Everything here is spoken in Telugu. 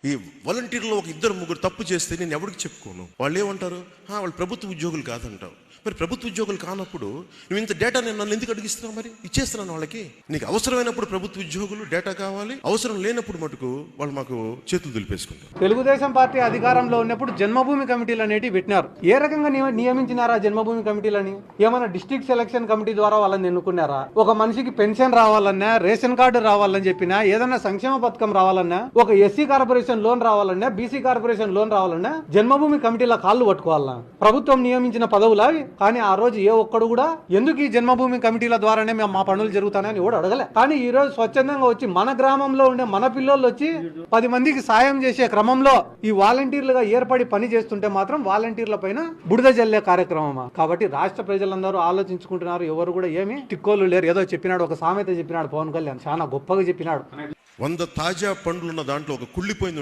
ఈ వాలంటీర్లో ఒక ఇద్దరు ముగ్గురు తప్పు చేస్తే నేను ఎవరికి చెప్పుకోను. వాళ్ళు ఏమంటారు, వాళ్ళు ప్రభుత్వ ఉద్యోగులు కాదంటావు. మరి ప్రభుత్వ ఉద్యోగులు కానప్పుడు నువ్వు ఇంత డేటా నేను నన్ను ఎందుకు అడిగిస్తున్నావు? మరి ఇచ్చేస్తున్నాను వాళ్ళకి. నీకు అవసరమైనప్పుడు ప్రభుత్వ ఉద్యోగులు డేటా కావాలి, అవసరం లేనప్పుడు మటుకు వాళ్ళు మాకు చేతులు దులిపేసుకుంటారు. తెలుగుదేశం పార్టీ అధికారంలో ఉన్నప్పుడు జన్మభూమి కమిటీలు అనేటివి పెట్టినారు. ఏ రకంగా నియమించినారా జన్మభూమి కమిటీలని? ఏమైనా డిస్ట్రిక్ట్ సెలక్షన్ కమిటీ ద్వారా వాళ్ళని ఎన్నుకున్నారా? ఒక మనిషికి పెన్షన్ రావాలన్నా, రేషన్ కార్డు రావాలని చెప్పినా, ఏదైనా సంక్షేమ పథకం రావాలన్నా, ఒక ఎస్సీ కార్పొరేషన్ లోన్ రావాలన్నా, బీసీ కార్పొరేషన్ లోన్ రావాలన్నా జన్మభూమి కమిటీల కాళ్ళు పట్టుకోవాలన్నా? ప్రభుత్వం నియమించిన పదవులా? కానీ ఆ రోజు ఏ ఒక్కడు కూడా ఎందుకు ఈ జన్మభూమి కమిటీల ద్వారానే మేము మా పనులు జరుగుతానని కూడా అడగలే. కానీ ఈ రోజు స్వచ్ఛందంగా వచ్చి మన గ్రామంలో ఉండే మన పిల్లలు వచ్చి 10 మందికి సాయం చేసే క్రమంలో ఈ వాలంటీర్లుగా ఏర్పడి పని చేస్తుంటే మాత్రం వాలంటీర్ల పైన బుడిద జల్లే కార్యక్రమమా? కాబట్టి రాష్ట్ర ప్రజలందరూ ఆలోచించుకుంటున్నారు. ఎవరు కూడా ఏమి తిక్కోలు లేరు. ఏదో చెప్పినాడు, ఒక సామెత చెప్పినాడు పవన్ కళ్యాణ్, చాలా గొప్పగా చెప్పినాడు. 100 తాజా పండ్లున్న దాంట్లో ఒక కుళ్ళిపోయింది